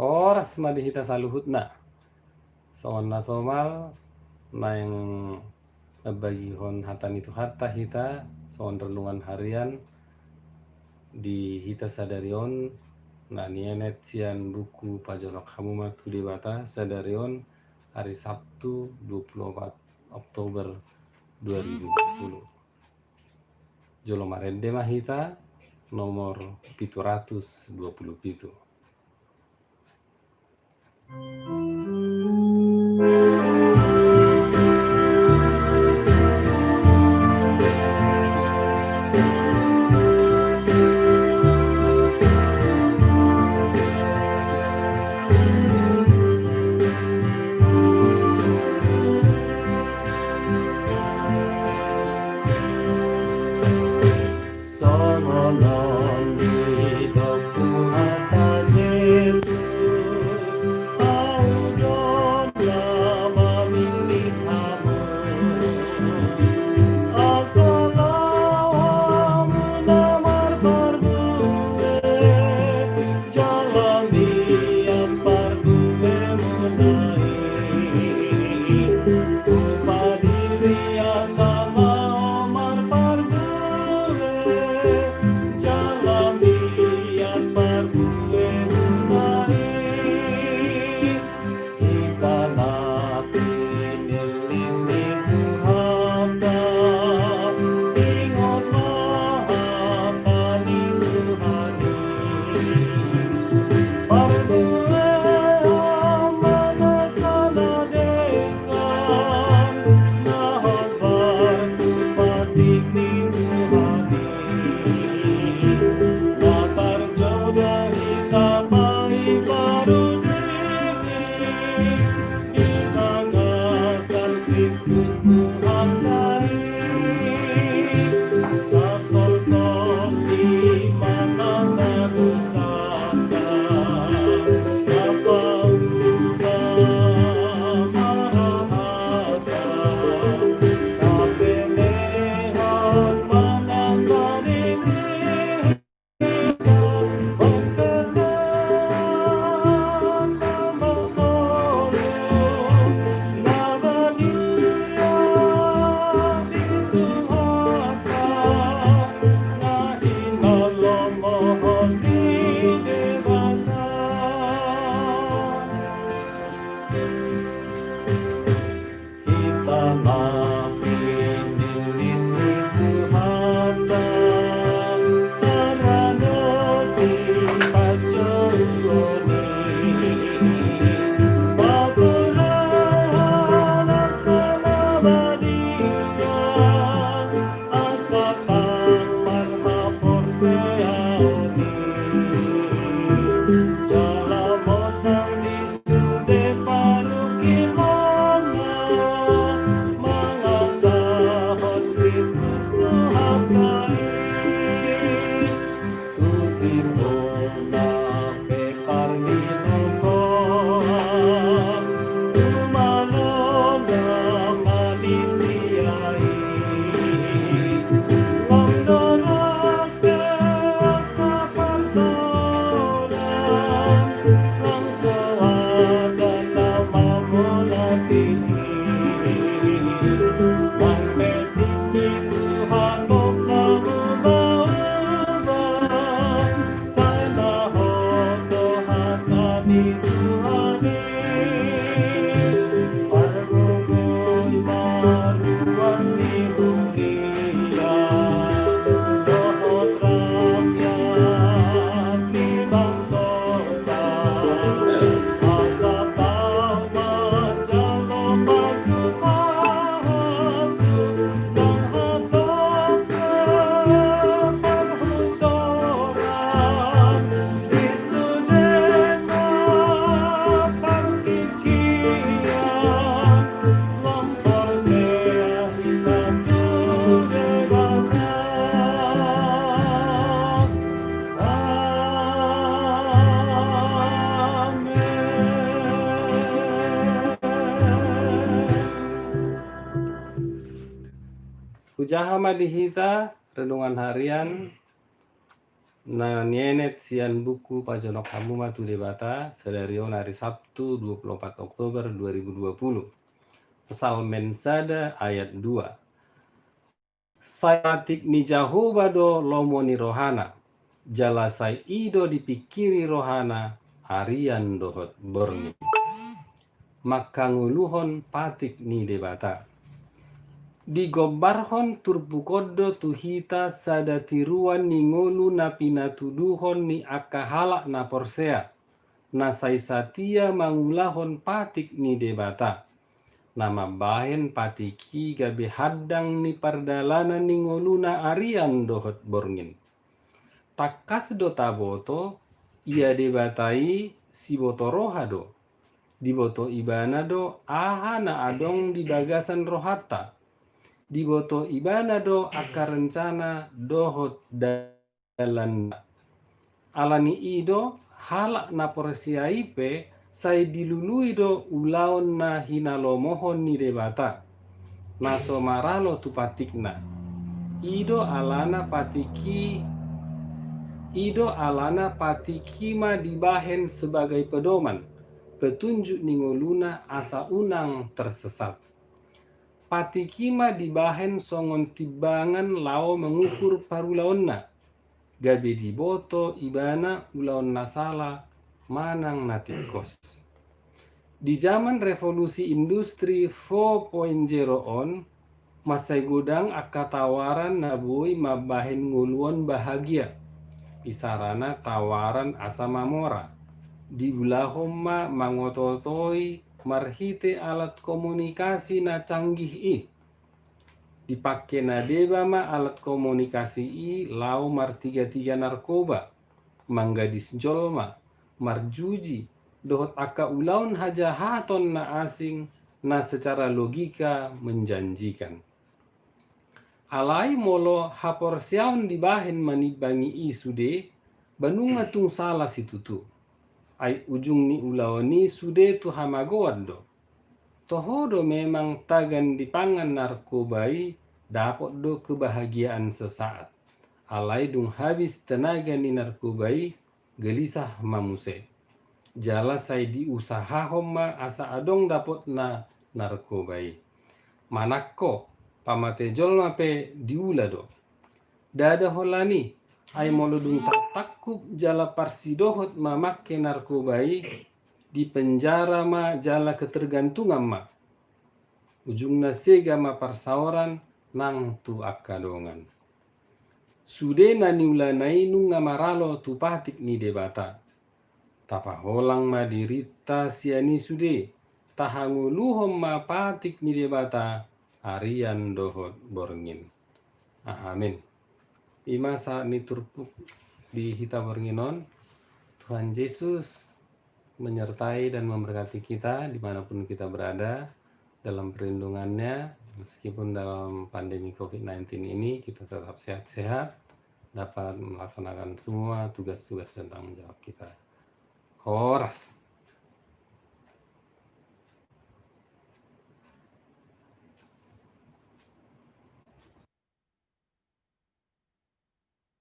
Horas madihita saluhutna. Sona somal na yang bagihon hatan itu hatta hita soal renungan harian di hita sadarion na nienet sian buku pajonok hamumatu debata sadarion hari Sabtu 24 Oktober 2020. Jolo marende mahita nomor 727. Sonolong hidup Tuhan Yesus, audon nama milik kamu, asalamu damar berdue, jalan diam berdue munai, upadiri asama omar berdue, jalan diam berdue munai, kita napi nilini Tuhan dah, ingatlah akan Tuhani. Berdue mana sana dengan nahan batu patik di Tuhani. Latar jodoh kita baik baru diri, kita ngasal Kristus Tuhan baik. Kasol-sol di mana satu sangka, apa ubah marahata, kapelehan mana sadini, pembelahan nama tolong, nama dia di Tuhan nahin Allah mohon di debata. Kita napi nilini Tuhan karena di pacuroni, bagerahan akan abadian, asa tampar hapor seauni, jalan motang di sude paruki mana, mengasahon Kristus Tuhan baik, tutipun nape parmino Tuhan, tumalong manisiai, langdoras ke kapal sauran, langsung ada nama mulatini, mangpetinggi Tuhan ubah-ubah, sana Tuhan tadi Tuhani, pergugun maruas di dunia, dohot rakyat di bangsa, asa tamat jalo masuk masuk, dan hatong perhusoran, di sudena pangkikian, lampor sea hita tu debata. Ujaha madihita renungan harian na nienet sian buku pajonok hamuma tu debata sedarion hari Sabtu 24 Oktober 2020. Pasal mensada ayat 2. Sayatik ni Jahoba do lomo ni rohana. Jalasai ido dipikiri rohana arian dohot borni. Makanguluhon patik ni debata. Digobarhon turbukoddo tuhita sadatiruan ni ngolu na pinatuduhon ni akahala na porsea. Na saisatia mangulahon patik ni debata. Nama bahen patiki gabe haddang ni pardalanan ni ngoluna arian dohot borngin. Takas do taboto ia debatai si boto roha do. Di boto ibana do aha na adong di bagasan rohata. Di boto ibana do akar rencana dohot dalan. Alani ido halak na porsiaipe sai dilului do ulaon na hinalomohon ni debata. Naso maralo tu patikna. Ido alana patiki ma dibahen sebagai pedoman. Petunjuk ningoluna asa unang tersesat. Patikima dibahen songon tibangan lao mengukur parulaonna. Gabe diboto ibana ulaon nasala manang natikos. Di zaman revolusi industri 4.0 on, masai godang akatawaran nabui mabahen nguluan bahagia. Isarana tawaran asa mamora. Di ulahoma mangototoi marhite alat komunikasi na canggih Dipake na deba ma alat komunikasi lau mar tiga narkoba, manggadis jolma, marjuji, dohot aka ulaun hajahaton na asing na secara logika menjanjikan. Alai molo haporsiaun dibahen manibangi sude, banunga tung salah situtu. Ai ujung ni ulaoni sude tu hamagoan do. Tohodo memang tagan dipangan narkobai dapat do kebahagiaan sesaat. Alai dung habis tenaga ni narkobai gelisah mamuse. Jala sai diusaha homa asa adong dapat na narkobai. Manakko pamate jolma pe diula do. Dada holani ai molodung tak takup jala parsidohot mamake narkobai di penjara ma jala ketergantungan ma. Ujungna sega ma parsaoran nang tu akadongan. Sude na niulanai nunga maralo tu patik ni debata. Tapaholang ma dirita siani sude. Tahanguluhom ma patik ni debata arian dohot borngin. Amin. Ima saat ni turpuk di hita bornginon. Tuhan Yesus menyertai dan memberkati kita dimanapun kita berada dalam perlindungannya. Meskipun dalam pandemi COVID-19 ini kita tetap sehat-sehat, dapat melaksanakan semua tugas-tugas dan tanggung jawab kita. Horas.